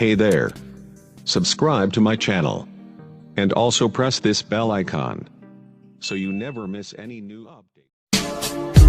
Hey there. Subscribe to my channel. And also press this bell icon, so you never miss any new update.